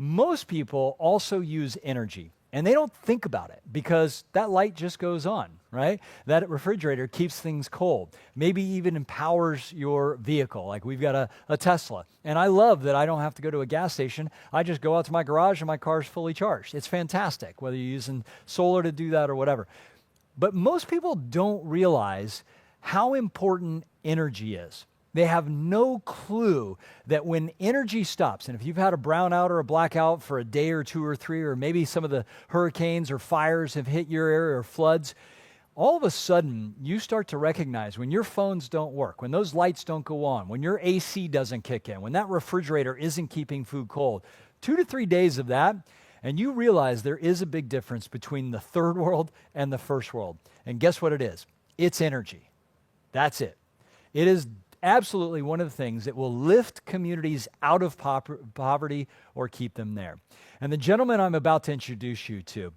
Most people also use energy, and they don't think about it because that light just goes on, right? That refrigerator keeps things cold, maybe even empowers your vehicle. Like we've got a Tesla, and I love that I don't have to go to a gas station. I just go out to my garage and my car's fully charged. It's fantastic, whether you're using solar to do that or whatever. But most people don't realize how important energy is. They have no clue that when energy stops, and if you've had a brownout or a blackout for a day or two or three, or maybe some of the hurricanes or fires have hit your area or floods, all of a sudden you start to recognize when your phones don't work, when those lights don't go on, when your AC doesn't kick in, when that refrigerator isn't keeping food cold, 2 to 3 days of that, and you realize there is a big difference between the third world and the first world. And guess what it is? It's energy. That's it. It is absolutely one of the things that will lift communities out of poverty or keep them there. And the gentleman I'm about to introduce you to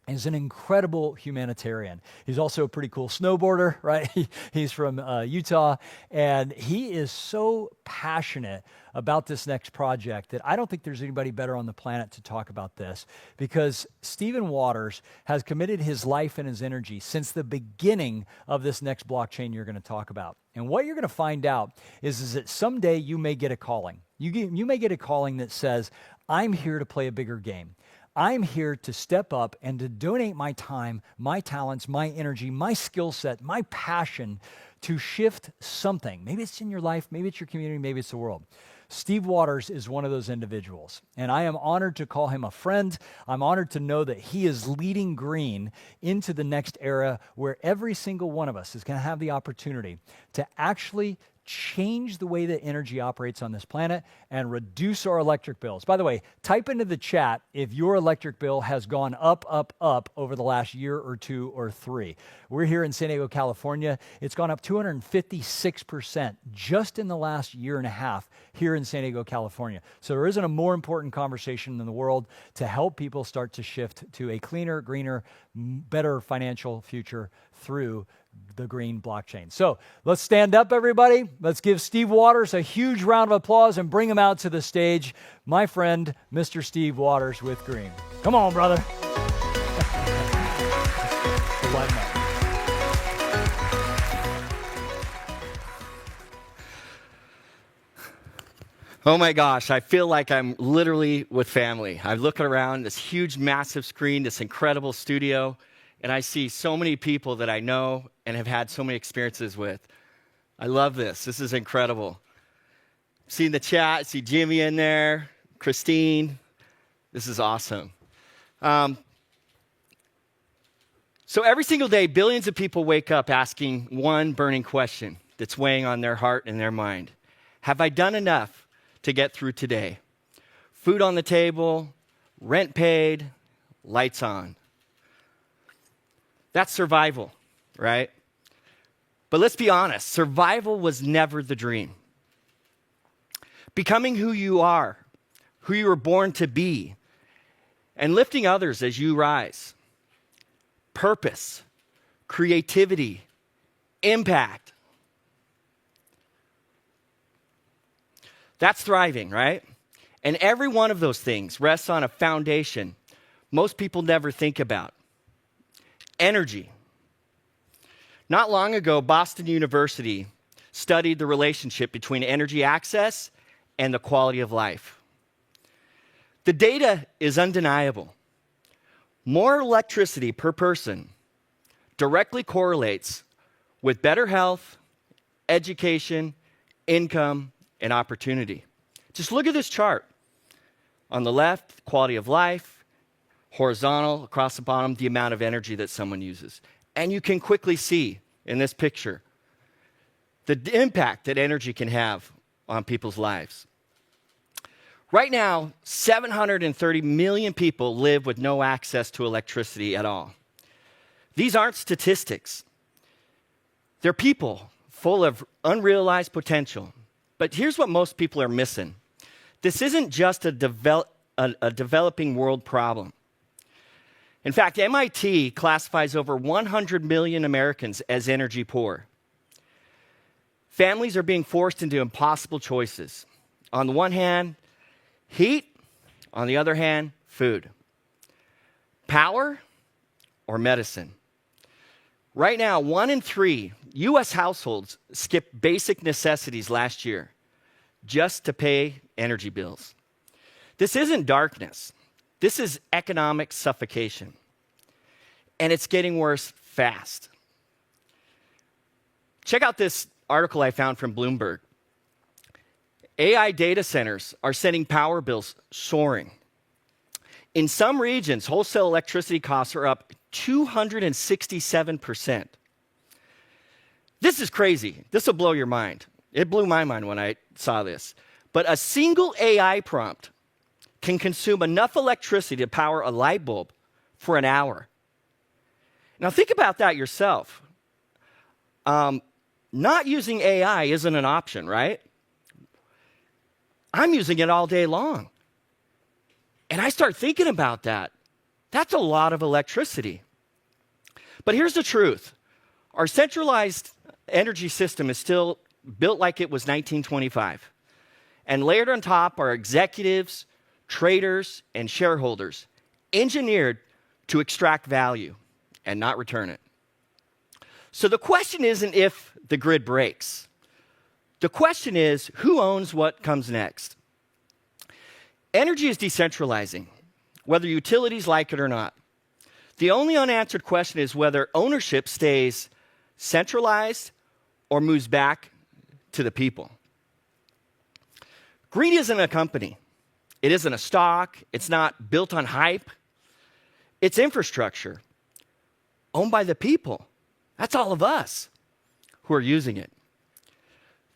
is an incredible humanitarian. He's also a pretty cool snowboarder, right? He's from Utah, and he is so passionate about this next project that I don't think there's anybody better on the planet to talk about this, because Stephen Waters has committed his life and his energy since the beginning of this next blockchain you're going to talk about. And what you're going to find out is that someday you may get a calling. You may get a calling that says, I'm here to play a bigger game. I'm here to step up and to donate my time, my talents, my energy, my skill set, my passion to shift something. Maybe it's in your life, maybe it's your community, maybe it's the world. Steve Waters is one of those individuals, and I am honored to call him a friend. I'm honored to know that he is leading green into the next era where every single one of us is going to have the opportunity to actually change the way that energy operates on this planet and reduce our electric bills. By the way, type into the chat if your electric bill has gone up over the last year or two or three. We're here in San Diego, California. It's gone up 256% just in the last year and a half here in San Diego, California. So there isn't a more important conversation in the world to help people start to shift to a cleaner, greener, better financial future through the green blockchain. So let's stand up, everybody. Let's give Steve Waters a huge round of applause and bring him out to the stage. My friend, Mr. Steve Waters with Green. Come on, brother. Oh my gosh, I feel like I'm literally with family. I'm looking around this huge, massive screen, this incredible studio, and I see so many people that I know and have had so many experiences with. I love this. This is incredible. Seeing the chat, see Jimmy in there, Christine. This is awesome. So every single day, billions of people wake up asking one burning question that's weighing on their heart and their mind. Have I done enough to get through today? Food on the table, rent paid, lights on. That's survival, right? But let's be honest, survival was never the dream. Becoming who you are, who you were born to be, and lifting others as you rise. Purpose, creativity, impact. That's thriving, right? And every one of those things rests on a foundation most people never think about. Energy. Not long ago, Boston University studied the relationship between energy access and the quality of life. The data is undeniable. More electricity per person directly correlates with better health, education, income, and opportunity. Just look at this chart. On the left, quality of life. Horizontal, across the bottom, the amount of energy that someone uses. And you can quickly see in this picture the impact that energy can have on people's lives. Right now, 730 million people live with no access to electricity at all. These aren't statistics. They're people full of unrealized potential. But here's what most people are missing. This isn't just a developing world problem. In fact, MIT classifies over 100 million Americans as energy poor. Families are being forced into impossible choices. On the one hand, heat On the other hand, food. Power or medicine? Right now, 1 in 3 U.S. households skipped basic necessities last year just to pay energy bills. This isn't darkness. This is economic suffocation. And it's getting worse fast. Check out this article I found from Bloomberg. AI data centers are sending power bills soaring. In some regions, wholesale electricity costs are up 267%. This is crazy. This will blow your mind. It blew my mind when I saw this. But a single AI prompt can consume enough electricity to power a light bulb for an hour. Now think about that yourself. Not using AI isn't an option, right? I'm using it all day long. And I start thinking about that. That's a lot of electricity. But here's the truth. Our centralized energy system is still built like it was 1925. And layered on top are executives, traders, and shareholders, engineered to extract value and not return it. So the question isn't if the grid breaks. The question is, who owns what comes next? Energy is decentralizing, whether utilities like it or not. The only unanswered question is whether ownership stays centralized or moves back to the people. Green isn't a company. It isn't a stock. It's not built on hype. It's infrastructure owned by the people. That's all of us who are using it.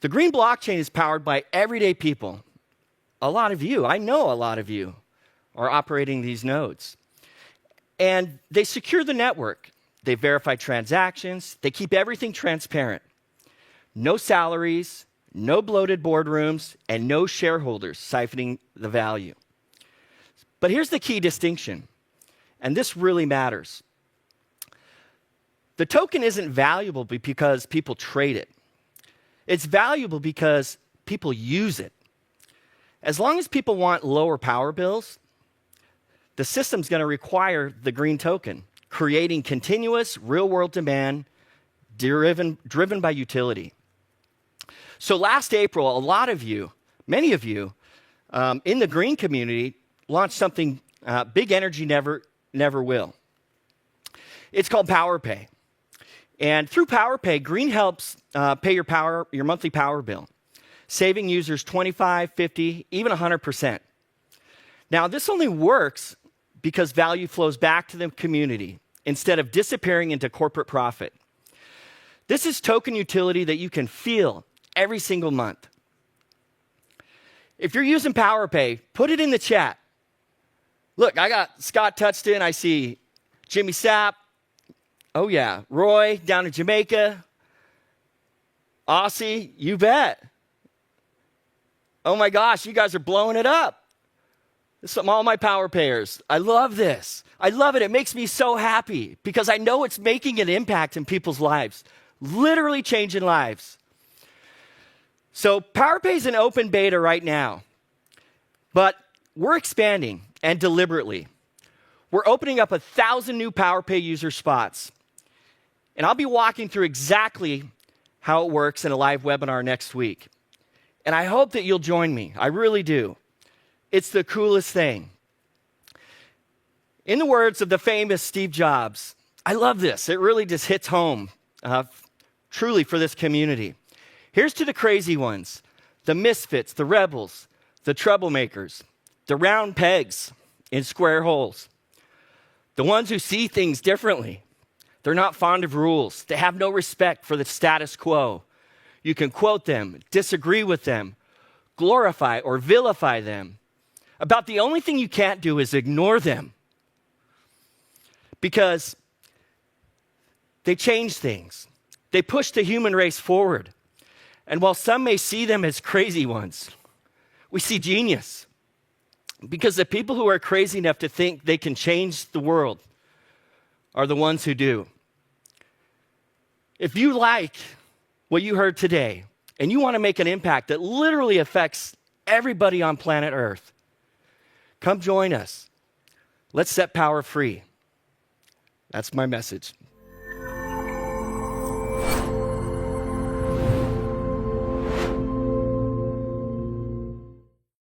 The green blockchain is powered by everyday people. A lot of you, I know a lot of you, are operating these nodes. And they secure the network. They verify transactions. They keep everything transparent. No salaries, no bloated boardrooms, and no shareholders siphoning the value. But here's the key distinction, and this really matters. The token isn't valuable because people trade it. It's valuable because people use it. As long as people want lower power bills, the system's going to require the green token, creating continuous real-world demand driven by utility. So last April, a lot of you, many of you, in the green community launched something big energy never will. It's called PowerPay. And through PowerPay, Green helps pay your monthly power bill, saving users 25, 50, even 100%. Now, this only works because value flows back to the community instead of disappearing into corporate profit. This is token utility that you can feel every single month. If you're using PowerPay, put it in the chat. Look, I got Scott Touchton. I see Jimmy Sapp. Oh, yeah. Roy down in Jamaica. Aussie, you bet. Oh, my gosh, you guys are blowing it up. All my power payers. I love this. I love it. It makes me so happy because I know it's making an impact in people's lives, literally changing lives. So PowerPay is in open beta right now, but we're expanding and deliberately. We're opening up 1,000 new PowerPay user spots. And I'll be walking through exactly how it works in a live webinar next week. And I hope that you'll join me. I really do. It's the coolest thing. In the words of the famous Steve Jobs, I love this. It really just hits home, truly, for this community. Here's to the crazy ones, the misfits, the rebels, the troublemakers, the round pegs in square holes, the ones who see things differently. They're not fond of rules. They have no respect for the status quo. You can quote them, disagree with them, glorify or vilify them. About the only thing you can't do is ignore them because they change things. They push the human race forward. And while some may see them as crazy ones, we see genius. Because the people who are crazy enough to think they can change the world are the ones who do. If you like what you heard today and you want to make an impact that literally affects everybody on planet Earth, Come join us. Let's set power free. That's my message.